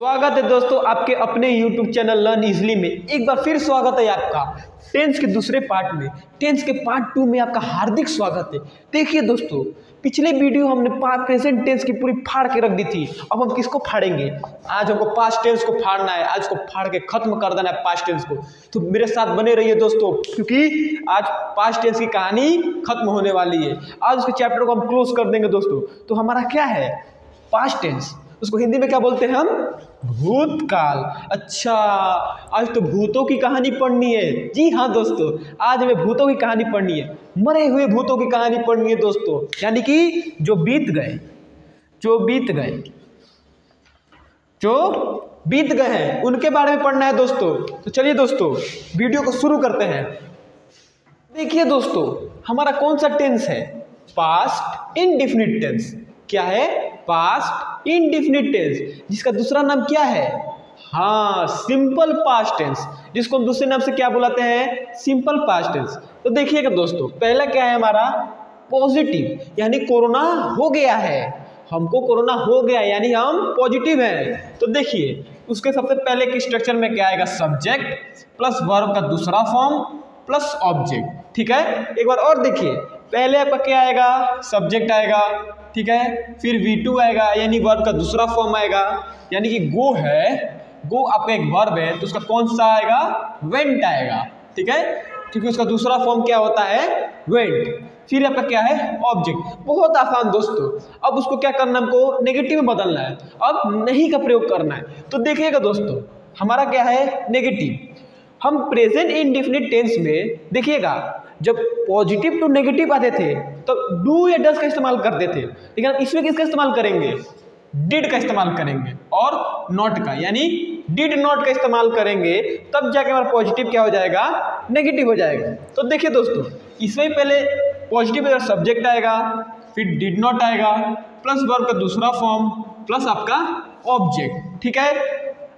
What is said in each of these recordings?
स्वागत है दोस्तों आपके अपने YouTube चैनल लर्न इजली में। एक बार फिर स्वागत है आपका टेंस के दूसरे पार्ट में। टेंस के पार्ट 2 में आपका हार्दिक स्वागत है। देखिए दोस्तों, पिछले वीडियो हमने प्रेजेंट टेंस की पूरी फाड़ के रख दी थी। अब हम किसको फाड़ेंगे? आज हमको पास्ट टेंस को फाड़ना है। आज को फाड़ के खत्म कर देना है पास्ट टेंस को। तो मेरे साथ बने रहिए दोस्तों, क्योंकि आज पास्ट टेंस की कहानी खत्म होने वाली है। आज उसके चैप्टर को हम क्लोज कर देंगे दोस्तों। तो हमारा क्या है? Past tense. उसको हिंदी में क्या बोलते हैं हम? भूतकाल। अच्छा, आज तो भूतों की कहानी पढ़नी है। जी हाँ दोस्तों, आज हमें भूतों की कहानी पढ़नी है। मरे हुए भूतों की कहानी पढ़नी है दोस्तों, यानी कि जो बीत गए हैं उनके बारे में पढ़ना है दोस्तों। तो चलिए दोस्तों, वीडियो को शुरू करते हैं। देखिए दोस्तों, हमारा कौन सा टेंस है? Past indefinite tense. क्या है? पास्ट इंडेफिनिट टेंस, जिसका दूसरा नाम क्या है? हाँ, सिंपल पास्ट टेंस, जिसको हम दूसरे नाम से क्या बुलाते हैं? Simple past tense. तो देखिएगा दोस्तों, पहला क्या है हमारा? पॉजिटिव, यानी कोरोना हो गया है। हमको कोरोना हो गया यानी हम पॉजिटिव हैं। तो देखिए, उसके सबसे पहले के स्ट्रक्चर में क्या आएगा? सब्जेक्ट प्लस वर्ब का दूसरा फॉर्म प्लस ऑब्जेक्ट। ठीक है, एक बार और देखिए। पहले आपका क्या आएगा? सब्जेक्ट आएगा, ठीक है। फिर V2 आएगा, यानी वर्ब का दूसरा फॉर्म आएगा, यानी कि गो है। गो आपका एक वर्ब है, तो उसका कौन सा आएगा? वेंट आएगा, ठीक है, क्योंकि उसका दूसरा फॉर्म क्या होता है? वेंट। फिर आपका क्या है? ऑब्जेक्ट। बहुत आसान दोस्तों। अब उसको क्या करना है? हमको नेगेटिव में बदलना है। अब नहीं का प्रयोग करना है। तो देखिएगा दोस्तों, हमारा क्या है? नेगेटिव। हम प्रेजेंट इंडेफिनिट टेंस में देखिएगा, जब पॉजिटिव टू नेगेटिव आते थे तो डू या डज का इस्तेमाल करते थे, लेकिन हम इसमें किसका इस्तेमाल करेंगे? डिड का इस्तेमाल करेंगे और नॉट का, यानी डिड नॉट का इस्तेमाल करेंगे, तब जाके हमारा पॉजिटिव क्या हो जाएगा? नेगेटिव हो जाएगा। तो देखिए दोस्तों, इसमें पहले पॉजिटिव का सब्जेक्ट आएगा, फिर डिड नॉट आएगा, प्लस वर्ब का दूसरा फॉर्म प्लस आपका ऑब्जेक्ट। ठीक है,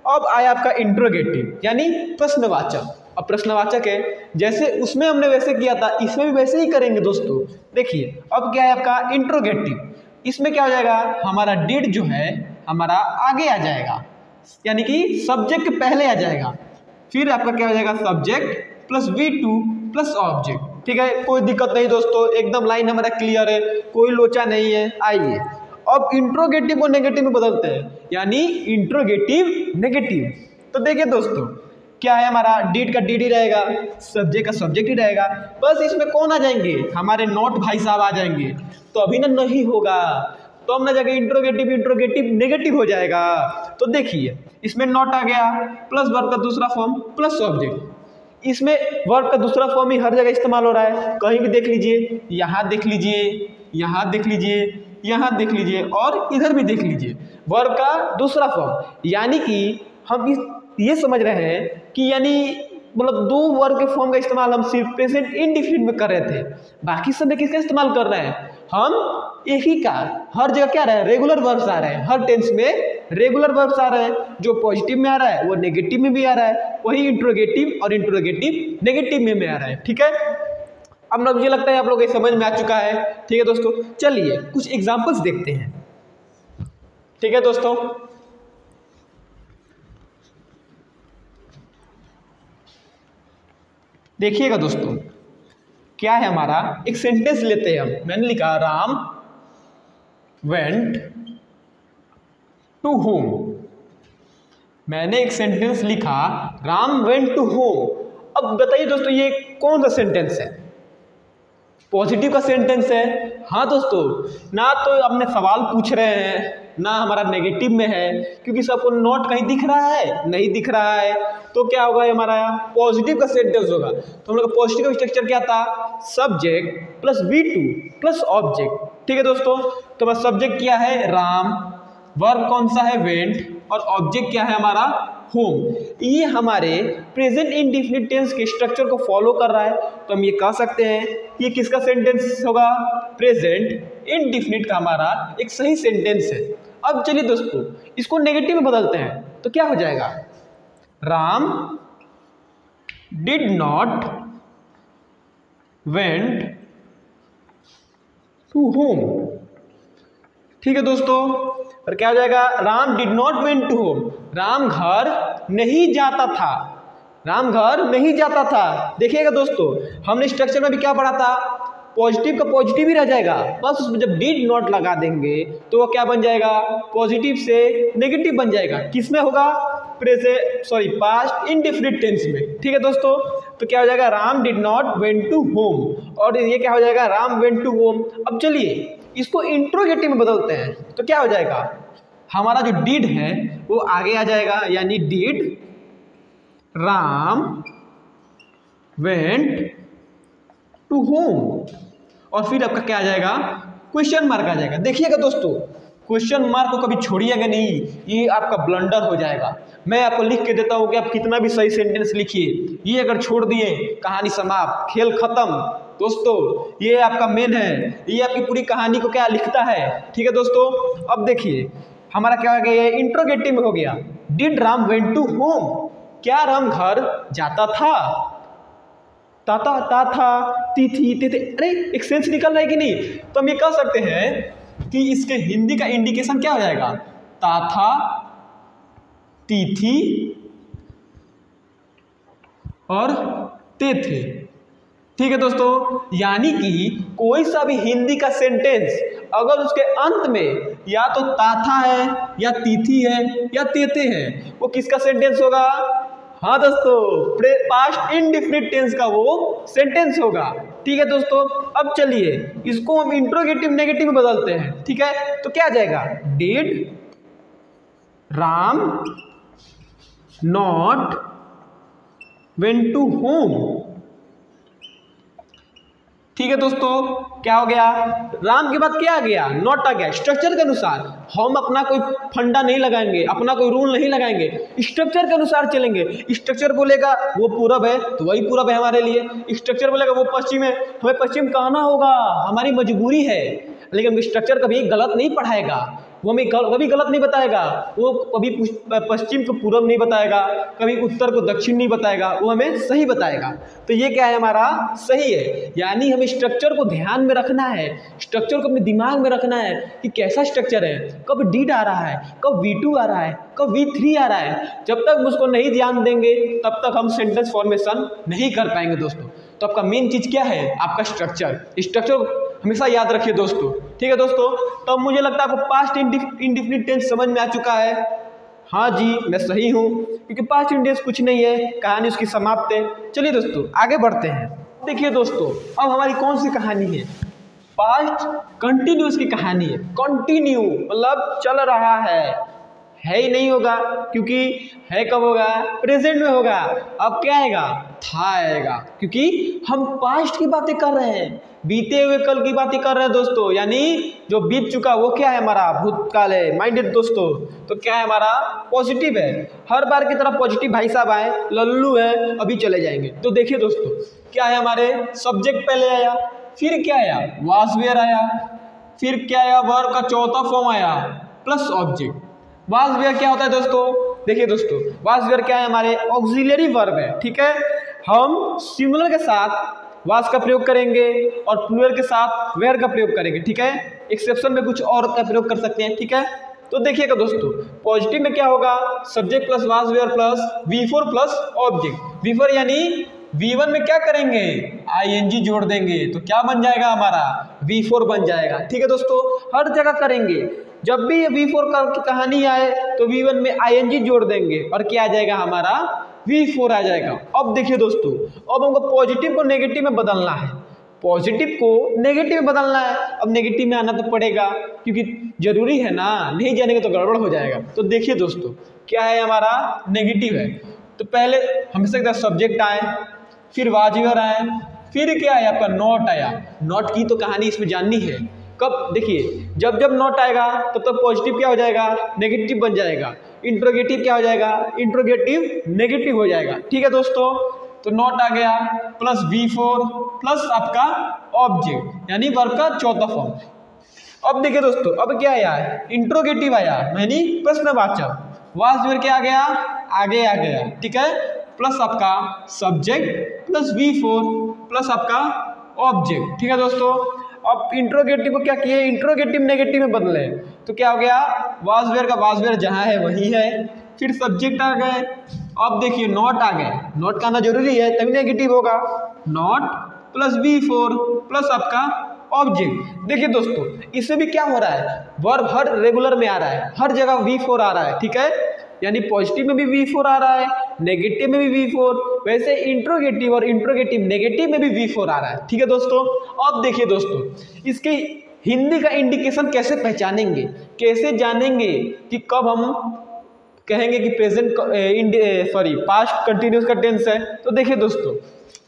अब आया आपका इंट्रोगेटिव, यानी प्रश्नवाचक। अब प्रश्नवाचक है, जैसे उसमें हमने वैसे किया था, इसमें भी वैसे ही करेंगे दोस्तों। देखिए, अब क्या है आपका? इंट्रोगेटिव। इसमें क्या हो जाएगा? हमारा डिड जो है हमारा आगे आ जाएगा, यानी कि सब्जेक्ट पहले आ जाएगा। फिर आपका क्या हो जाएगा? Subject plus V2 plus object. ठीक है, कोई दिक्कत नहीं दोस्तों, एकदम लाइन हमारा क्लियर है, कोई लोचा नहीं है। आइए अब इंट्रोगेटिव को नेगेटिव में बदलते हैं, यानी इंट्रोगेटिव नेगेटिव। तो देखिए दोस्तों, क्या है हमारा? डिड का डिड ही रहेगा, सब्जेक्ट का सब्जेक्ट ही रहेगा, बस इसमें कौन आ जाएंगे? हमारे नॉट भाई साहब आ जाएंगे। तो अभी ना नहीं होगा, तो हम ना जाके इंट्रोगेटिव नेगेटिव हो जाएगा। तो देखिए, इसमें नॉट आ गया, प्लस वर्ब का दूसरा फॉर्म प्लस ऑब्जेक्ट। इसमें वर्ब का दूसरा फॉर्म ही हर जगह इस्तेमाल हो रहा है, कहीं भी देख लीजिए, यहाँ देख लीजिए, यहाँ देख लीजिए, यहाँ देख लीजिए और इधर भी देख लीजिए, वर्ब का दूसरा फॉर्म। यानी कि हम ये समझ रहे हैं कि यानी मतलब दो वर्ब के फॉर्म का इस्तेमाल हम सिर्फ प्रेजेंट इंडेफिनिट में कर रहे थे, बाकी सब में किसका इस्तेमाल कर रहे हैं? हम एक ही का। हर जगह क्या रहा है? रेगुलर वर्ब्स आ रहे हैं, हर टेंस में रेगुलर वर्ब्स आ रहे हैं। जो पॉजिटिव में आ रहा है वो नेगेटिव में भी आ रहा है, वही इंट्रोगेटिव और इंट्रोगेटिव नेगेटिव में आ रहा है। ठीक है, अब मुझे लगता है आप लोग ये समझ में आ चुका है। ठीक है दोस्तों, चलिए कुछ एग्जाम्पल्स देखते हैं। ठीक है दोस्तों, देखिएगा दोस्तों, क्या है हमारा? एक सेंटेंस लेते हैं हम। मैंने लिखा राम वेंट टू होम। मैंने एक सेंटेंस लिखा राम वेंट टू होम। अब बताइए दोस्तों, ये कौन सा सेंटेंस है? पॉजिटिव का सेंटेंस है। हाँ दोस्तों, ना तो अपने सवाल पूछ रहे हैं, ना हमारा नेगेटिव में है, क्योंकि सबको नॉट कहीं दिख रहा है, नहीं दिख रहा है। तो क्या होगा? हमारा पॉजिटिव का सेंटेंस होगा। तो हम लोग पॉजिटिव का स्ट्रक्चर क्या था? Subject plus V2 plus object. ठीक है दोस्तों, तो हमारा सब्जेक्ट क्या है? राम, वर्ब कौन सा है? वेंट, और ऑब्जेक्ट क्या है हमारा? होम। ये हमारे प्रेजेंट इंडेफिनिट टेंस के स्ट्रक्चर को फॉलो कर रहा है। तो हम ये कह सकते हैं ये किसका सेंटेंस होगा? प्रेजेंट इंडेफिनिट का हमारा एक सही सेंटेंस है। अब चलिए दोस्तों, इसको नेगेटिव में बदलते हैं, तो क्या हो जाएगा? Ram did not went to home. ठीक है दोस्तों। और क्या हो जाएगा, Ram did not went to home, Ram घर नहीं जाता था, राम घर नहीं जाता था। देखिएगा दोस्तों, हमने स्ट्रक्चर में भी क्या पढ़ा था, पॉजिटिव का पॉजिटिव ही रह जाएगा, बस उसमें जब डिड नॉट लगा देंगे तो वो क्या बन जाएगा, पॉजिटिव से नेगेटिव बन जाएगा। किसमें होगा, पास्ट इंडेफिनिट टेंस में। ठीक है दोस्तों, तो क्या हो जाएगा, Ram did not went to home, और ये क्या हो जाएगा, राम वेंट टू होम। अब चलिए इसको इंट्रोगेटिव में बदलते हैं, तो क्या हो जाएगा, हमारा जो डिड है वो आगे आ जाएगा, यानी did Ram went to home, और फिर आपका क्या आ जाएगा, क्वेश्चन मार्क आ जाएगा। देखिएगा दोस्तों, क्वेश्चन मार्क को कभी छोड़िएगा नहीं, ये आपका ब्लंडर हो जाएगा। मैं आपको लिख के देता हूँ कि आप कितना भी सही सेंटेंस लिखिए, ये अगर छोड़ दिए कहानी समाप्त, खेल खत्म। दोस्तों ये आपका मेन है, ये आपकी पूरी कहानी को क्या लिखता है। ठीक है दोस्तों, अब देखिए हमारा क्या हो गया, इंट्रोगेटिव में हो गया, did Ram went to home, क्या राम घर जाता था, ताता ता था, ती थी ते थे। अरे एक सेंस निकल रहा है कि नहीं, तो हम ये कह सकते हैं कि इसके हिंदी का इंडिकेशन क्या हो जाएगा, ता था, ती थी और ते थे। ठीक है दोस्तों, यानी कि कोई सा भी हिंदी का सेंटेंस अगर उसके अंत में या तो ताथा है या तिथि है या तेते है, वो किसका सेंटेंस होगा, हाँ दोस्तों, पास्ट इंडेफिनिट टेंस का वो सेंटेंस होगा। ठीक है दोस्तों, अब चलिए इसको हम इंट्रोगेटिव नेगेटिव में बदलते हैं। ठीक है, तो क्या आ जाएगा, did Ram not went to home. ठीक है दोस्तों, क्या हो गया, राम के बाद क्या आ गया, नॉट आ गया। स्ट्रक्चर के अनुसार हम अपना कोई फंडा नहीं लगाएंगे, अपना कोई रूल नहीं लगाएंगे, स्ट्रक्चर के अनुसार चलेंगे। स्ट्रक्चर बोलेगा वो पूरब है तो वही पूरब है हमारे लिए, स्ट्रक्चर बोलेगा वो पश्चिम है, हमें पश्चिम कहना होगा, हमारी मजबूरी है। लेकिन स्ट्रक्चर कभी गलत नहीं पढ़ाएगा, वो हमें कभी गलत नहीं बताएगा, वो कभी पश्चिम को पूरब नहीं बताएगा, कभी उत्तर को दक्षिण नहीं बताएगा, वो हमें सही बताएगा। तो ये क्या है, हमारा सही है। यानी हमें स्ट्रक्चर को ध्यान में रखना है, स्ट्रक्चर को अपने दिमाग में रखना है कि कैसा स्ट्रक्चर है, कब डिड आ रहा है, कब V2 आ रहा है, कब V3 आ रहा है। जब तक उसको नहीं ध्यान देंगे तब तक हम सेंटेंस फॉर्मेशन नहीं कर पाएंगे दोस्तों। तो आपका मेन चीज़ क्या है, आपका स्ट्रक्चर। स्ट्रक्चर हमेशा याद रखिए दोस्तों। ठीक है दोस्तों, तो मुझे लगता है आपको पास्ट इंडेफिनिट टेंस समझ में आ चुका है। हाँ जी, मैं सही हूँ, क्योंकि पास्ट इंडेफिनिट कुछ नहीं है, कहानी उसकी समाप्त है। चलिए दोस्तों आगे बढ़ते हैं। देखिए दोस्तों, अब हमारी कौन सी कहानी है, पास्ट कंटिन्यूस की कहानी है। कंटिन्यू मतलब चल रहा है ही नहीं होगा, क्योंकि है कब होगा, प्रेजेंट में होगा। अब क्या आएगा, था आएगा, क्योंकि हम पास्ट की बातें कर रहे हैं, बीते हुए कल की बातें कर रहे हैं दोस्तों। यानी जो बीत चुका वो क्या है, हमारा भूतकाल है, माइंडेड दोस्तों। तो क्या है, हमारा पॉजिटिव है। हर बार की तरह पॉजिटिव भाई साहब आए, लल्लू है, अभी चले जाएंगे। तो देखिए दोस्तों, क्या है, हमारे सब्जेक्ट पहले आया, फिर क्या आया, वाज वेयर आया, फिर क्या आया, वर्ब का चौथा फॉर्म आया प्लस ऑब्जेक्ट। वाज वेयर क्या होता है दोस्तों, देखिए दोस्तों, वाज वेयर क्या है, हमारे ऑक्सिलरी वर्ब है। ठीक है, हम सिंगुलर के साथ वाज का प्रयोग करेंगे और प्लूरल के साथ वेयर का प्रयोग करेंगे। ठीक है, एक्सेप्शन में कुछ और का प्रयोग कर सकते हैं। ठीक है, तो देखिएगा दोस्तों, पॉजिटिव में क्या होगा, subject plus was were plus V4 plus object. V4 यानी V1 में क्या करेंगे, ING जोड़ देंगे, तो क्या बन जाएगा, हमारा V4 बन जाएगा। ठीक है दोस्तों, हर जगह करेंगे, जब भी V4 की कहानी आए तो V1 में ING जोड़ देंगे और क्या आ जाएगा, हमारा V4 आ जाएगा। अब देखिए दोस्तों, अब हमको पॉजिटिव को नेगेटिव में बदलना है, पॉजिटिव को नेगेटिव में बदलना है। अब नेगेटिव में आना तो पड़ेगा, क्योंकि जरूरी है ना, नहीं जानेंगे तो गड़बड़ हो जाएगा। तो देखिए दोस्तों, क्या है, हमारा नेगेटिव है। तो पहले हमेशा सब्जेक्ट आए, फिर वाज वेयर आए, फिर क्या आया, आपका नॉट आया। नॉट की तो कहानी इसमें जाननी है। कब, देखिए जब जब नॉट आएगा तब तक पॉजिटिव क्या हो जाएगा, नेगेटिव बन जाएगा। इंट्रोगेटिव क्या हो जाएगा, इंट्रोगेटिव नेगेटिव हो जाएगा। ठीक है दोस्तों, तो नॉट आ गया प्लस V4 प्लस आपका ऑब्जेक्ट, यानी वर्ब का चौथा फॉर्म। अब देखिए दोस्तों, अब क्या आया, इंट्रोगेटिव आया, यानी प्रश्नवाचक। वाज वेयर क्या आ गया, आगे आ गया। ठीक है, प्लस आपका सब्जेक्ट प्लस V4 प्लस आपका ऑब्जेक्ट। ठीक है दोस्तों, अब इंट्रोगेटिव को क्या किए, इंट्रोगेटिव नेगेटिव में बदले, तो क्या हो गया, वाज वेयर का वाज वेयर जहाँ है वही है। फिर सब्जेक्ट आ गए, अब देखिए नॉट आ गए, नॉट का आना जरूरी है तभी नेगेटिव होगा, नॉट प्लस V4 प्लस आपका ऑब्जेक्ट। देखिए दोस्तों इससे भी क्या हो रहा है, वर्ब हर रेगुलर में आ रहा है, हर जगह V4 आ रहा है, ठीक है, यानी पॉजिटिव में भी V4 आ रहा है, नेगेटिव में भी V4, वैसे इंट्रोगेटिव और इंट्रोगेटिव नेगेटिव में भी V4 आ रहा है, ठीक है दोस्तों। अब देखिए दोस्तों इसके हिंदी का इंडिकेशन कैसे पहचानेंगे, कैसे जानेंगे कि कब हम कहेंगे कि प्रेजेंट पास्ट कंटिन्यूस का टेंस है। तो देखिए दोस्तों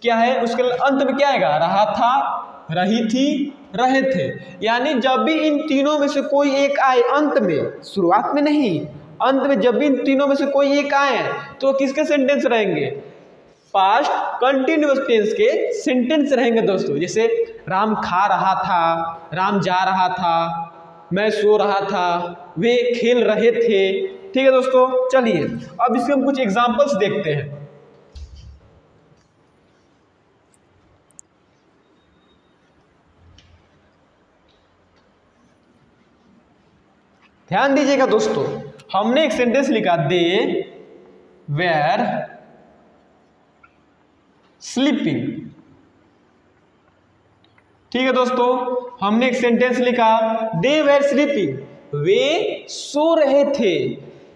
क्या है, उसके अंत में क्या आएगा, रहा था, रही थी, रहे थे, यानी जब भी इन तीनों में से कोई एक आए अंत में, शुरुआत में नहीं, अंत में जब भी इन तीनों में से कोई एक आए तो किसके सेंटेंस रहेंगे, पास्ट कंटिन्यूअस टेंस के सेंटेंस रहेंगे दोस्तों। जैसे राम खा रहा था, राम जा रहा था, मैं सो रहा था, वे खेल रहे थे, ठीक है दोस्तों। चलिए अब इसके हम कुछ एग्जांपल्स देखते हैं। ध्यान दीजिएगा दोस्तों, हमने एक सेंटेंस लिखा, दे वेर स्लीपिंग, ठीक है दोस्तों, हमने एक सेंटेंस लिखा, दे वेर स्लीपिंग, वे सो रहे थे।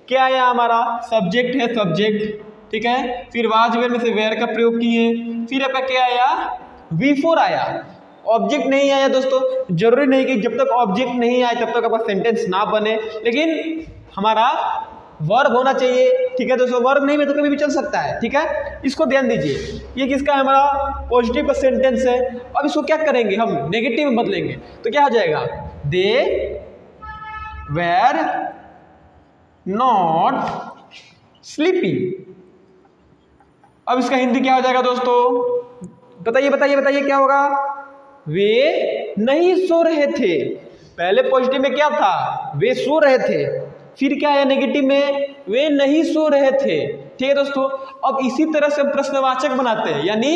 क्या आया हमारा, सब्जेक्ट है, सब्जेक्ट, ठीक है, फिर वाज वेयर में से वेयर का प्रयोग किए, फिर आपका क्या आया, V4 आया, ऑब्जेक्ट नहीं आया दोस्तों। जरूरी नहीं कि जब तक ऑब्जेक्ट नहीं आए तब तक आपका सेंटेंस ना बने, लेकिन हमारा वर्ब होना चाहिए, ठीक है दोस्तों, वर्ब नहीं में तो कभी भी चल सकता है, ठीक है, इसको ध्यान दीजिए। ये किसका है, हमारा पॉजिटिव का सेंटेंस है। अब इसको क्या करेंगे, हम नेगेटिव में बदलेंगे, तो क्या हो जाएगा, दे वेर नॉट स्लीपिंग। अब इसका हिंदी क्या हो जाएगा दोस्तों, बताइए बताइए बताइए क्या होगा, वे नहीं सो रहे थे। पहले पॉजिटिव में क्या था, वे सो रहे थे, फिर क्या आया नेगेटिव में, वे नहीं सो रहे थे, ठीक है दोस्तों। अब इसी तरह से प्रश्नवाचक बनाते हैं, यानी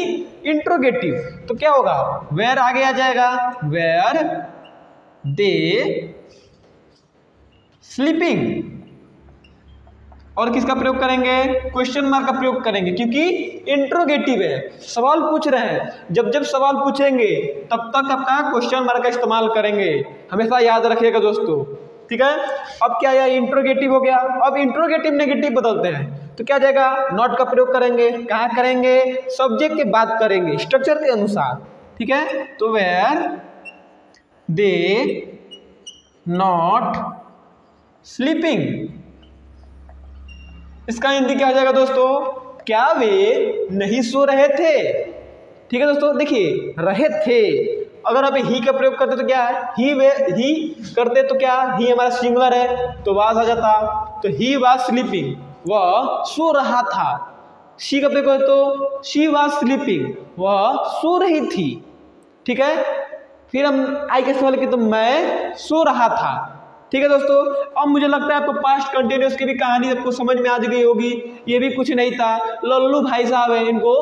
इंट्रोगेटिव, तो क्या होगा, वेयर आगे आ जाएगा, वेयर दे स्लीपिंग, और किसका प्रयोग करेंगे, क्वेश्चन मार्क का प्रयोग करेंगे, क्योंकि इंट्रोगेटिव है, सवाल पूछ रहे हैं, जब जब सवाल पूछेंगे तब तक आपका क्वेश्चन मार्क का इस्तेमाल करेंगे, हमेशा याद रखिएगा दोस्तों, ठीक है। अब क्या है, इंट्रोगेटिव हो गया। अब इंट्रोगेटिव नेगेटिव बदलते हैं, तो क्या जाएगा, नॉट का प्रयोग करेंगे, कहाँ करेंगे, सब्जेक्ट के बाद करेंगे, स्ट्रक्चर के अनुसार, ठीक है। तो वेयर दे नॉट स्लीपिंग, इसका हिंदी क्या हो जाएगा दोस्तों, क्या वे नहीं सो रहे थे, ठीक है दोस्तों। देखिए रहे थे, अगर आप ही का प्रयोग करते तो क्या है, ही करते तो क्या, ही हमारा सिंगुलर है तो वाज आ जाता, तो ही वाज स्लीपिंग, वह सो रहा था। शी का प्रयोग करते तो शी वाज स्लीपिंग, वह सो रही थी, ठीक है। फिर हम आई का इस्तेमाल किए तो मैं सो रहा था, ठीक है दोस्तों। अब मुझे लगता है आपको पास्ट कंटिन्यूअस की भी कहानी आपको समझ में आ गई होगी, ये भी कुछ नहीं था, लल्लू भाई साहब है, इनको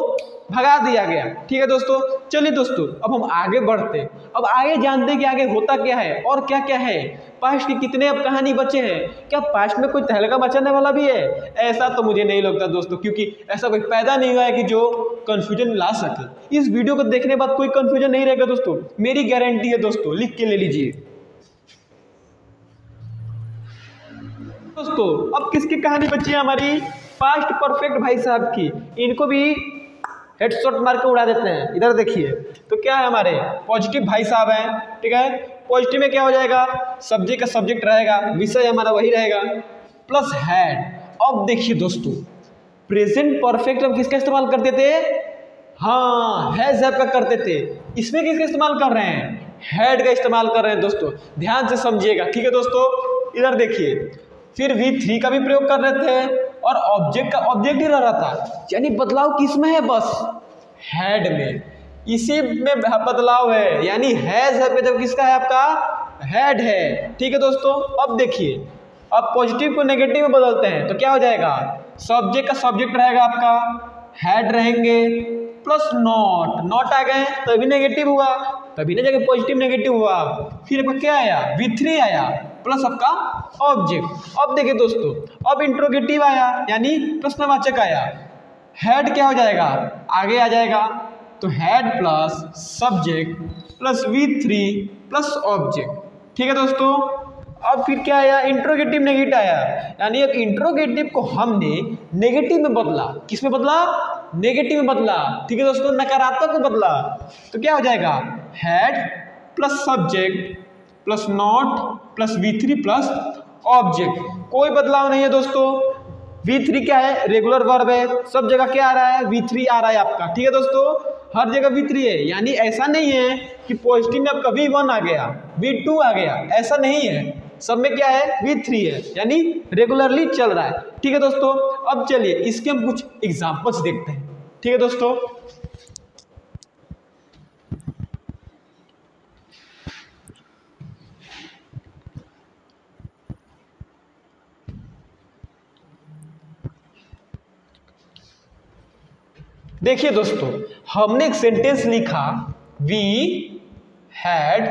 भगा दिया गया, ठीक है दोस्तों। चलिए दोस्तों अब हम आगे बढ़ते, अब आगे जानते हैं कि आगे होता क्या है और क्या क्या है, पास्ट के कितने अब कहानी बचे हैं, क्या पास्ट में कोई तहलका मचाने वाला भी है, ऐसा तो मुझे नहीं लगता दोस्तों, क्योंकि ऐसा कोई पैदा नहीं हुआ है कि जो कंफ्यूजन ला सके। इस वीडियो को देखने के बाद कोई कंफ्यूजन नहीं रहेगा दोस्तों, मेरी गारंटी है दोस्तों, लिख के ले लीजिए दोस्तों। अब किसकी कहानी बची है हमारी, पास्ट परफेक्ट भाई साहब की, इनको भी हेडशॉट मार के उड़ा देते हैं। इधर देखिए, तो क्या है, हमारे पॉजिटिव भाई साहब हैं, ठीक है। पॉजिटिव में क्या हो जाएगा, सब्जेक्ट का सब्जेक्ट रहेगा, विषय हमारा वही रहेगा, प्लस हैड। अब देखिए दोस्तों, प्रेजेंट परफेक्ट हम किसका इस्तेमाल करते थे, हाँ हैज हैव का करते थे, इसमें किसका इस्तेमाल कर रहे हैं, हैड का इस्तेमाल कर रहे हैं दोस्तों, ध्यान से समझिएगा, ठीक है दोस्तों। इधर देखिए, फिर V3 का भी प्रयोग कर रहे थे और ऑब्जेक्ट का ऑब्जेक्ट ही रह रहा था, यानी बदलाव किस में है, बस हैड में, इसी में बदलाव है, यानी हैज है जब किसका है, आपका हैड है, ठीक है दोस्तों। अब देखिए, अब पॉजिटिव को नेगेटिव में बदलते हैं, तो क्या हो जाएगा, सब्जेक्ट का सब्जेक्ट रहेगा आपका, हैड रहेंगे, प्लस नॉट, नॉट आ गए तो भी नेगेटिव हुआ, तभी ना जगह पॉजिटिव नेगेटिव हुआ। फिर आपका क्या आया, V3 आया प्लस आपका ऑब्जेक्ट। अब देखिए दोस्तों, अब इंट्रोगेटिव आया यानी प्रश्नवाचक आया, हेड क्या हो जाएगा, आगे आ जाएगा, तो head plus subject plus V3 plus object. ठीक है दोस्तों। अब फिर क्या आया, इंट्रोगेटिव नेगेटिव आया, यानी अब इंट्रोगेटिव को हमने नेगेटिव में बदला। किस में बदला, नेगेटिव में बदला। ठीक है दोस्तों, नकारात्मक में बदला। तो क्या हो जाएगा, head plus subject plus not plus V3 plus object. कोई बदलाव नहीं है दोस्तों। V3 क्या है, रेगुलर वर्ब है, सब जगह क्या आ रहा है, V3 आ रहा है आपका। ठीक है दोस्तों, हर जगह V3 है, यानी ऐसा नहीं है कि पॉजिटिव में आपका V1 आ गया, V2 आ गया, ऐसा नहीं है। सब में क्या है, V3 है, यानी रेगुलरली चल रहा है। ठीक है दोस्तों। अब चलिए इसके हम कुछ एग्जांपल्स देखते हैं। ठीक है दोस्तों, देखिए दोस्तों, हमने एक सेंटेंस लिखा, वी हैड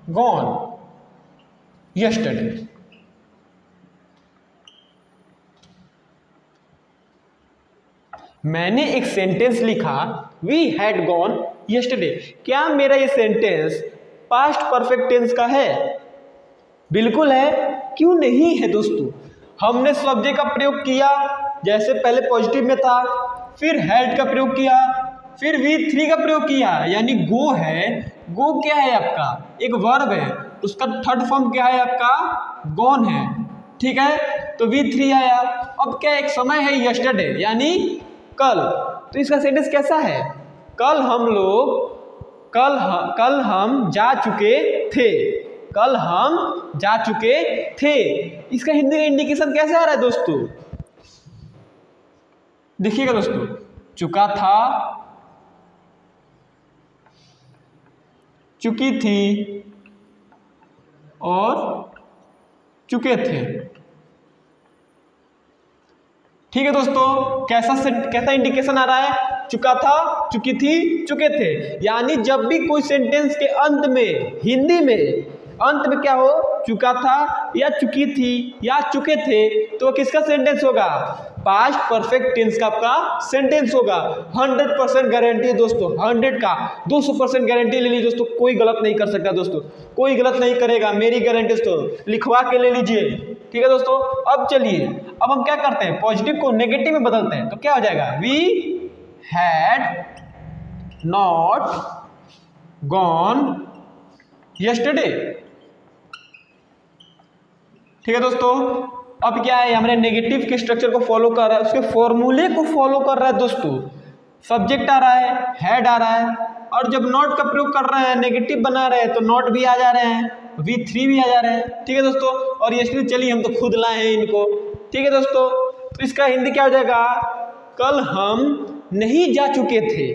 गॉन यस्टरडे। मैंने एक सेंटेंस लिखा, वी हैड गॉन यस्टरडे। क्या मेरा ये सेंटेंस पास्ट परफेक्ट टेंस का है? बिल्कुल है, क्यों नहीं है दोस्तों। हमने सब्जेक्ट का प्रयोग किया, जैसे पहले पॉजिटिव में था, फिर हैड का प्रयोग किया, फिर V3 का प्रयोग किया, यानी गो है। गो क्या है आपका, एक वर्ब है, उसका थर्ड फॉर्म क्या है आपका, गॉन है। ठीक है, तो V3 आया। अब क्या एक समय है यस्टरडे, यानी कल। तो इसका सेंटेंस कैसा है, कल हम जा चुके थे, कल हम जा चुके थे। इसका हिंदी का इंडिकेशन कैसे आ रहा है दोस्तों, देखिएगा दोस्तों, चुका था, चुकी थी और चुके थे। ठीक है दोस्तों, कैसा इंडिकेशन आ रहा है, चुका था, चुकी थी, चुके थे। यानी जब भी कोई सेंटेंस के अंत में, हिंदी में अंत में क्या हो, चुका था या चुकी थी या चुके थे, तो किसका सेंटेंस होगा, पास्ट परफेक्ट टेंस का आपका सेंटेंस होगा। 100% गारंटी है दोस्तों, 100 का 200% गारंटी ले लीजिए दोस्तों, कोई गलत नहीं कर सकता दोस्तों, कोई गलत नहीं करेगा, मेरी गारंटी दोस्तों, लिखवा के ले लीजिए। ठीक है दोस्तों। अब चलिए, अब हम क्या करते हैं, पॉजिटिव को नेगेटिव में बदलते हैं। तो क्या हो जाएगा, we had not gone yesterday. ठीक है दोस्तों। अब क्या है, हमने नेगेटिव के स्ट्रक्चर को फॉलो कर रहा है, उसके फॉर्मूले को फॉलो कर रहा है दोस्तों। सब्जेक्ट आ रहा है, हेड आ रहा है, और जब नॉट का प्रयोग कर रहे हैं, नेगेटिव बना रहे हैं, तो नॉट भी आ जा रहे हैं, V3 भी आ जा रहे हैं। ठीक है दोस्तों। और ये चलिए हम तो खुद लाए हैं इनको। ठीक है दोस्तों। तो इसका हिंदी क्या हो जाएगा, कल हम नहीं जा चुके थे,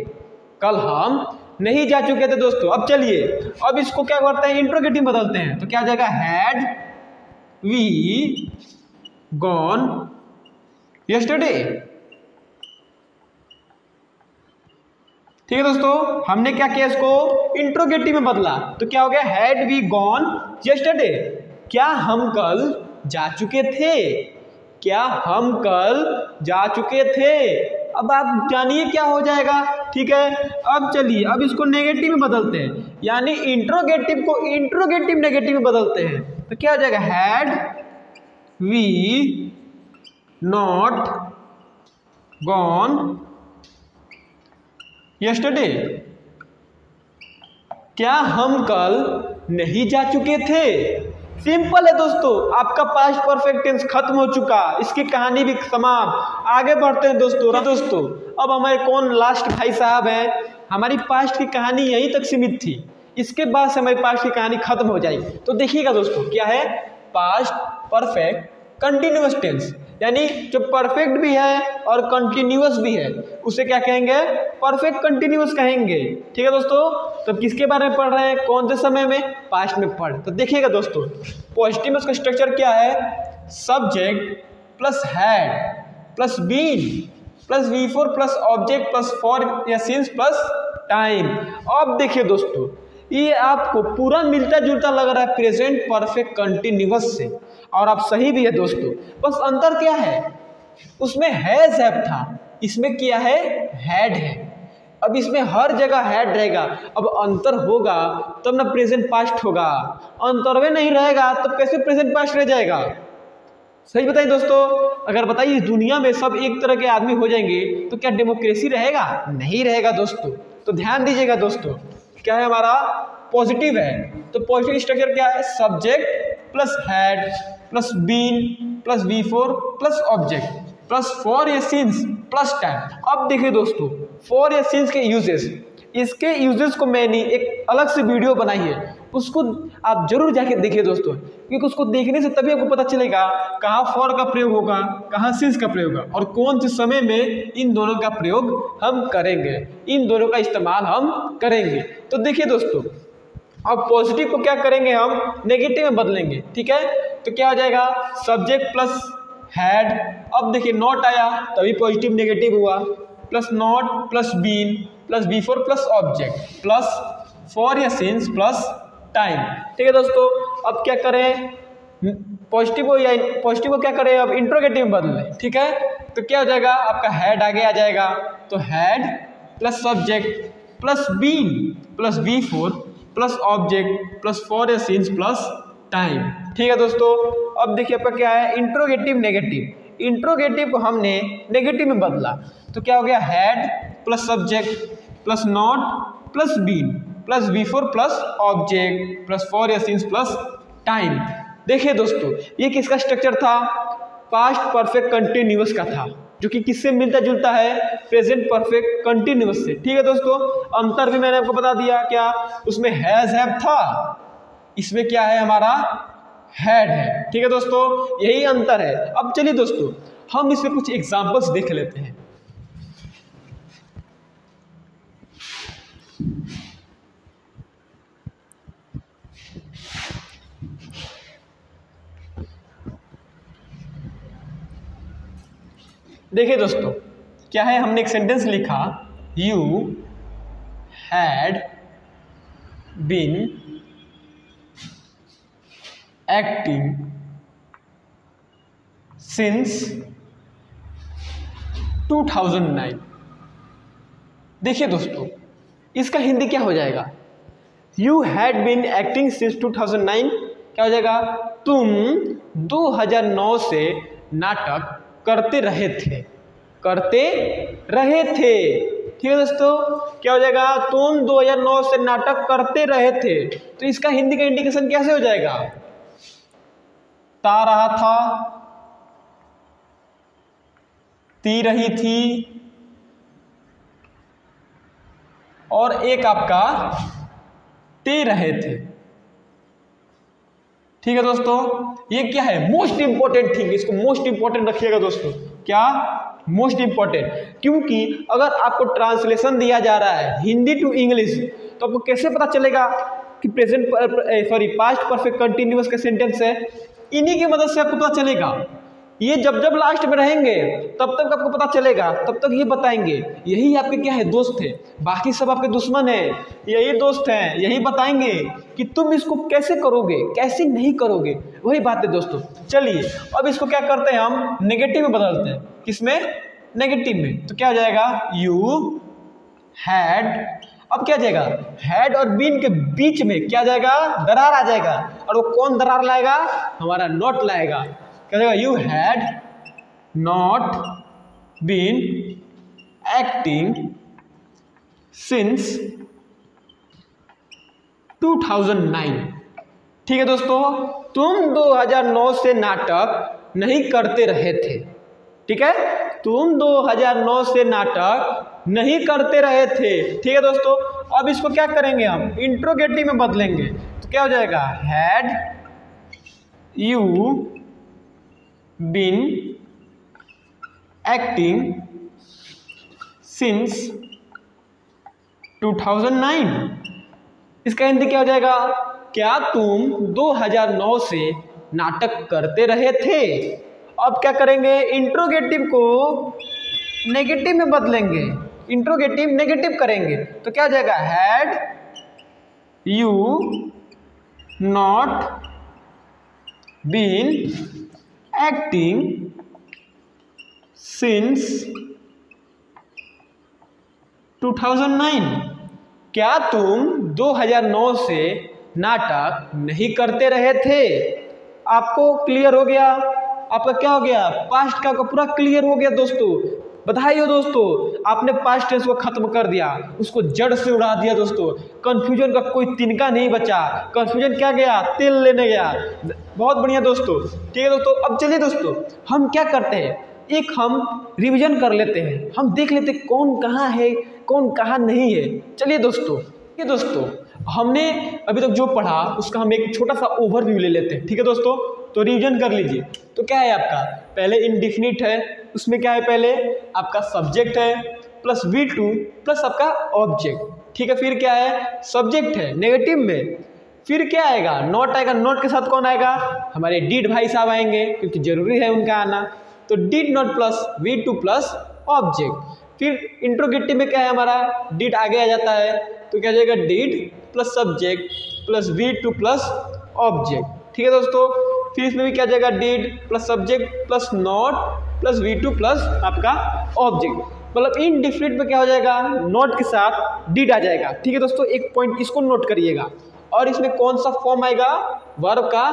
कल हम नहीं जा चुके थे दोस्तों। अब चलिए, अब इसको क्या करते हैं, इंट्रोगेटिव बदलते हैं। तो क्या हो जाएगा, हैड वी गॉन यस्टरडे। ठीक है दोस्तों, हमने क्या किया, इसको इंट्रोगेटिव में बदला। तो क्या हो गया, हैड वी गॉन यस्टरडे। क्या हम कल जा चुके थे, क्या हम कल जा चुके थे। अब आप जानिए क्या हो जाएगा। ठीक है। अब चलिए, अब इसको नेगेटिव में बदलते हैं, यानी इंट्रोगेटिव को इंट्रोगेटिव नेगेटिव में बदलते हैं। तो क्या हो जाएगा, had we not gone yesterday. क्या हम कल नहीं जा चुके थे। सिंपल है दोस्तों, आपका पास्ट परफेक्ट टेंस खत्म हो चुका, इसकी कहानी भी समाप्त। आगे बढ़ते हैं दोस्तों। अब हमारे कौन लास्ट भाई साहब हैं, हमारी पास्ट की कहानी यहीं तक सीमित थी, इसके बाद से हमारी पास्ट की कहानी खत्म हो जाएगी। तो देखिएगा दोस्तों, क्या है, पास्ट परफेक्ट कंटिन्यूअस टेंस, यानी जो परफेक्ट भी है और कंटिन्यूअस भी है, उसे क्या कहेंगे, परफेक्ट कंटिन्यूअस कहेंगे। ठीक है दोस्तों। तो किसके बारे में पढ़ रहे हैं, कौन से समय में, पास्ट में पढ़। तो देखिएगा दोस्तों, पॉजिटिव में उसका स्ट्रक्चर क्या है, subject plus had plus been plus V4 plus object plus for या सिंस प्लस टाइम। अब देखिए दोस्तों, ये आपको पूरा मिलता जुलता लग रहा है प्रेजेंट परफेक्ट कंटिन्यूअस से, और आप सही भी है दोस्तों। बस अंतर क्या है, उसमें हैज हैव था, इसमें क्या है, हैड है। अब इसमें हर जगह हैड रहेगा, अब अंतर होगा तब ना प्रेजेंट पास्ट होगा, अंतर में नहीं रहेगा तो कैसे प्रेजेंट पास्ट रह जाएगा। सही बताइए दोस्तों, अगर बताइए दुनिया में सब एक तरह के आदमी हो जाएंगे तो क्या डेमोक्रेसी रहेगा, नहीं रहेगा दोस्तों। तो ध्यान दीजिएगा दोस्तों, क्या है हमारा, पॉजिटिव है, तो पॉजिटिव स्ट्रक्चर क्या है, subject plus had plus been plus V4 plus object plus for या सिंस प्लस टाइम। अब देखिए दोस्तों, फॉर या सिंस के यूजेस, इसके यूजेस को मैंने एक अलग से वीडियो बनाई है, उसको आप जरूर जाके देखिए दोस्तों, क्योंकि उसको देखने से तभी आपको पता चलेगा कहाँ फॉर का प्रयोग होगा, कहाँ सिंस का प्रयोग होगा, और कौन से समय में इन दोनों का प्रयोग हम करेंगे, इन दोनों का इस्तेमाल हम करेंगे। तो देखिए दोस्तों, अब पॉजिटिव को क्या करेंगे, हम नेगेटिव में बदलेंगे, ठीक है। तो क्या हो जाएगा, सब्जेक्ट प्लस हैड, अब देखिए नॉट आया तभी पॉजिटिव नेगेटिव हुआ, plus not plus been plus V4 plus object plus for या सिंस प्लस टाइम, ठीक है दोस्तों। अब क्या करें, पॉजिटिव को क्या करें, अब इंट्रोगेटिव में बदलें, ठीक है। तो क्या हो जाएगा, आपका हैड आगे आ जाएगा, तो had plus subject plus been plus V4 plus object plus for या सिंस प्लस टाइम, ठीक है दोस्तों। अब देखिए आपका क्या है, इंट्रोगेटिव नेगेटिव, इंट्रोगेटिव को हमने नेगेटिव में बदला, तो क्या हो गया, had plus subject plus not plus been plus V4 plus object plus for या सिंस प्लस टाइम। देखिए दोस्तों, ये किसका स्ट्रक्चर था, पास्ट परफेक्ट कंटिन्यूअस का था, जो कि किससे मिलता जुलता है, प्रेजेंट परफेक्ट कंटिन्यूअस से, ठीक है दोस्तों। अंतर भी मैंने आपको बता दिया, क्या उसमें हैज हैव था, इसमें क्या है हमारा, हैड है, ठीक है दोस्तों, यही अंतर है। अब चलिए दोस्तों, हम इसमें कुछ एग्जांपल्स देख लेते हैं। देखिए दोस्तों, क्या है, हमने एक सेंटेंस लिखा, you had been acting since 2009। देखिए दोस्तों, इसका हिंदी क्या हो जाएगा, you had been acting since 2009, क्या हो जाएगा, तुम 2009 से नाटक करते रहे थे, करते रहे थे, ठीक है दोस्तों। क्या हो जाएगा, तुम 2009 से नाटक करते रहे थे, तो इसका हिंदी का इंडिकेशन कैसे हो जाएगा, ता रहा था, ती रही थी, और एक आपका ते रहे थे, ठीक है दोस्तों। ये क्या है, मोस्ट इंपॉर्टेंट थिंग, इसको मोस्ट इंपॉर्टेंट रखिएगा दोस्तों, क्या मोस्ट इंपॉर्टेंट, क्योंकि अगर आपको ट्रांसलेशन दिया जा रहा है हिंदी टू इंग्लिश, तो आपको कैसे पता चलेगा कि पास्ट परफेक्ट कंटिन्यूअस का सेंटेंस है, इन्हीं की मदद से आपको पता चलेगा। ये जब जब लास्ट में रहेंगे तब तक आपको पता चलेगा, तब तक ये बताएंगे, यही आपके क्या है, दोस्त है, बाकी सब आपके दुश्मन है, यही दोस्त हैं, यही बताएंगे कि तुम इसको कैसे करोगे, कैसे नहीं करोगे, वही बात है दोस्तों। चलिए अब इसको क्या करते हैं, हम नेगेटिव में बदलते हैं, किसमें, नेगेटिव में। तो क्या हो जाएगा, यू हैड, अब क्या जाएगा, हैड और बीन के बीच में क्या जाएगा, दरार आ जाएगा, और वो कौन दरार लाएगा, हमारा नॉट लाएगा, क्या जाएगा, you had not been acting since 2009, ठीक है दोस्तों। तुम 2009 से नाटक नहीं करते रहे थे, ठीक है, तुम 2009 से नाटक नहीं करते रहे थे, ठीक है दोस्तों। अब इसको क्या करेंगे, हम इंट्रोगेटिव में बदलेंगे, तो क्या हो जाएगा, had you been acting since 2009, इसका हिंदी क्या हो जाएगा, क्या तुम 2009 से नाटक करते रहे थे। अब क्या करेंगे, इंट्रोगेटिव को नेगेटिव में बदलेंगे, इंट्रोगेटिव नेगेटिव करेंगे तो क्या हो जाएगा, had you not been acting since 2009, क्या तुम 2009 से नाटक नहीं करते रहे थे। आपको क्लियर हो गया, आपका क्या हो गया, पास्ट का पूरा क्लियर हो गया दोस्तों। बधाई हो दोस्तों, आपने पास्ट टेंस को खत्म कर दिया, उसको जड़ से उड़ा दिया दोस्तों। कंफ्यूजन का कोई तिनका नहीं बचा, कंफ्यूजन क्या गया, तेल लेने गया। बहुत बढ़िया दोस्तों, ठीक है दोस्तों। अब चलिए दोस्तों, हम क्या करते हैं, एक हम रिवीजन कर लेते हैं, हम देख लेते हैं कौन कहाँ है कौन कहाँ नहीं है। चलिए दोस्तों, ये दोस्तों हमने अभी तक जो पढ़ा उसका हम एक छोटा सा ओवरव्यू ले लेते हैं, ठीक है दोस्तों। तो रिवीजन कर लीजिए। तो क्या है आपका, पहले इंडिफिनिट है, उसमें क्या है, पहले आपका सब्जेक्ट है प्लस V2 प्लस आपका ऑब्जेक्ट, ठीक है। फिर क्या है, सब्जेक्ट है नेगेटिव में, फिर क्या आएगा, नॉट आएगा। नॉट के साथ कौन आएगा, हमारे डिड भाई साहब आएंगे, क्योंकि जरूरी है उनका आना। तो did not plus V2 plus object. फिर इंट्रोगेटिव में क्या है, हमारा डिड आगे आ जाता है, तो क्या जाएगा, did plus subject plus V2 plus object, ठीक है दोस्तों। फिर इसमें भी क्या जाएगा, did plus subject plus not plus V2 plus आपका ऑब्जेक्ट। मतलब इनडिफिनिट में क्या हो जाएगा, नॉट के साथ डिड आ जाएगा, ठीक है दोस्तों। एक पॉइंट इसको नोट करिएगा। और इसमें कौन सा फॉर्म आएगा, वर्ब का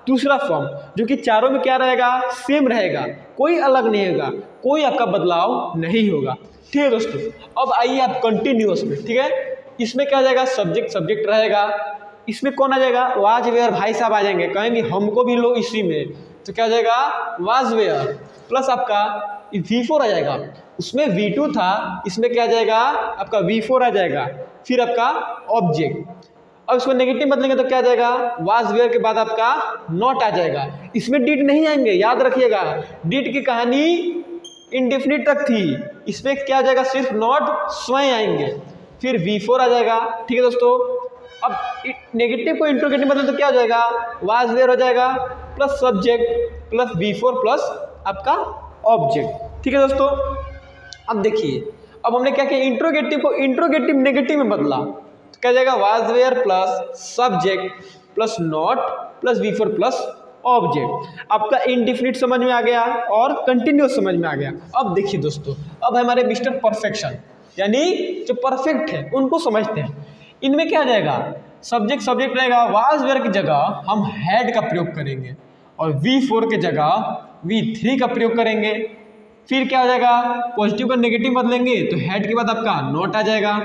दूसरा फॉर्म, जो कि चारों में क्या रहेगा, सेम रहेगा, कोई अलग नहीं होगा, कोई आपका बदलाव नहीं होगा, ठीक है दोस्तों। अब आइए आप कंटिन्यूअस में, ठीक है। इसमें क्या जाएगा, सब्जेक्ट सब्जेक्ट रहेगा, इसमें कौन आ जाएगा, वाज वेयर भाई साहब आ जाएंगे, कहेंगे हमको भी लो इसी में, तो क्या हो जाएगा, वाज वेयर प्लस आपका V4 आ जाएगा। उसमें V2 था, इसमें क्या आ जाएगा, आपका V4 आ जाएगा। फिर आपका ऑब्जेक्ट, अब इसको नेगेटिव बदलेंगे तो क्या आ जाएगा, वाज वेयर के बाद आपका नॉट आ जाएगा। इसमें डिड नहीं आएंगे, याद रखिएगा, डिड की कहानी इंडेफिनिट तक थी, इसमें क्या आ जाएगा, सिर्फ नॉट स्वयं आएंगे। फिर V4 आ जाएगा, ठीक है दोस्तों। अब नेगेटिव को इंट्रोगेटिव बदले तो क्या हो जाएगा, वाज वेयर हो जाएगा plus subject plus V4 plus आपका ऑब्जेक्ट, ठीक है दोस्तों। अब देखिए, अब हमने क्या किया, इंट्रोगेटिव को इंट्रोगेटिव नेगेटिव में बदला, तो क्या जाएगा, was were plus subject plus not plus V4 plus object. आपका इनडिफिनिट समझ में आ गया और कंटिन्यूअस समझ में आ गया। अब देखिए दोस्तों, अब हमारे मिस्टर परफेक्शन, यानी जो परफेक्ट है उनको समझते हैं। इनमें क्या आ जाएगा, सब्जेक्ट सब्जेक्ट रहेगा, वाज वेयर की जगह हम हैड का प्रयोग करेंगे और V4 के जगह V3 का प्रयोग करेंगे। फिर क्या हो जाएगा, पॉजिटिव का नेगेटिव बदलेंगे तो हैड के बाद आपका नॉट आ जाएगा,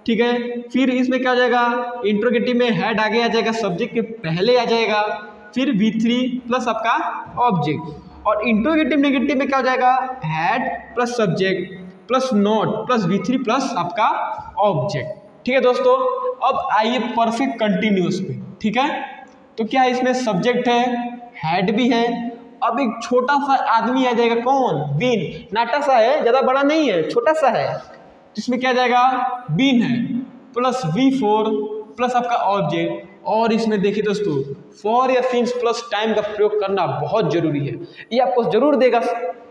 ठीक है। फिर इसमें क्या हो जाएगा, इंट्रोगेटिव में हैड आगे आ जाएगा, सब्जेक्ट के पहले आ जाएगा, फिर V3 प्लस आपका ऑब्जेक्ट। और इंट्रोगेटिव नेगेटिव में क्या हो जाएगा, had plus subject plus not plus V3 plus आपका ऑब्जेक्ट, ठीक है दोस्तों। अब आइए परफेक्ट कंटिन्यूअस पे, ठीक है। तो क्या है, इसमें सब्जेक्ट है, हैड भी है। अब एक छोटा सा आदमी आ जाएगा, कौन, बीन, नाटा सा है, ज्यादा बड़ा नहीं है, छोटा सा है। इसमें क्या जाएगा, बीन है प्लस V4 प्लस आपका ऑब्जेक्ट। और इसमें देखिए दोस्तों, फॉर या सिंस प्लस टाइम का प्रयोग करना बहुत जरूरी है, ये आपको जरूर देगा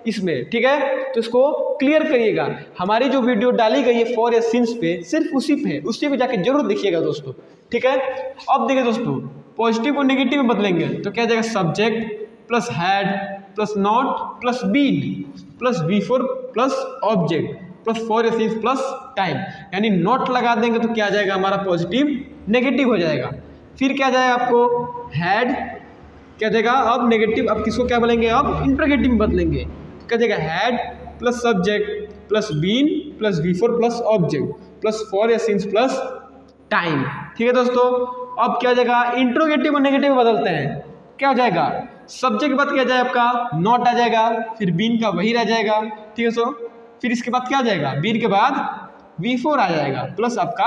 इसमें, ठीक है। तो इसको क्लियर करिएगा, हमारी जो वीडियो डाली गई है फॉर या सिंस पे, सिर्फ उसी पे है, उसी पे जाके जरूर देखिएगा दोस्तों, ठीक है। अब देखिए दोस्तों, पॉजिटिव को नेगेटिव में बदलेंगे तो क्या जाएगा, subject plus had plus not plus been plus V4 plus object plus for या सिंस प्लस टाइम, यानी नॉट लगा देंगे तो क्या आ जाएगा, हमारा पॉजिटिव नेगेटिव हो जाएगा। फिर क्या जाएगा, आपको हैड क्या जाएगा, अब नेगेटिव, अब किसको क्या बोलेंगे, अब इंट्रोगेटिव में बदलेंगे, क्या जाएगा, had plus subject plus been plus V4 plus object plus for या सिंस प्लस टाइम, ठीक है दोस्तों। अब क्या जाएगा, इंट्रोगेटिव और नेगेटिव बदलते हैं, क्या हो जाएगा, सब्जेक्ट के बाद क्या जाएगा, आपका नॉट आ जाएगा, फिर बीन का वही रह जाएगा, ठीक है दोस्तों। फिर इसके बाद क्या आ जाएगा, बीन के बाद V4 आ जाएगा प्लस आपका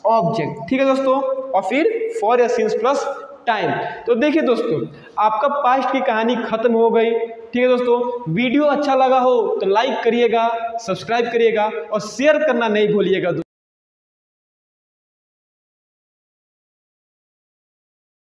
ऑब्जेक्ट, ठीक है दोस्तों। और फिर फॉर या सिंस प्लस टाइम। तो देखिए दोस्तों, आपका पास्ट की कहानी खत्म हो गई, ठीक है दोस्तों। वीडियो अच्छा लगा हो तो लाइक करिएगा, सब्सक्राइब करिएगा और शेयर करना नहीं भूलिएगा।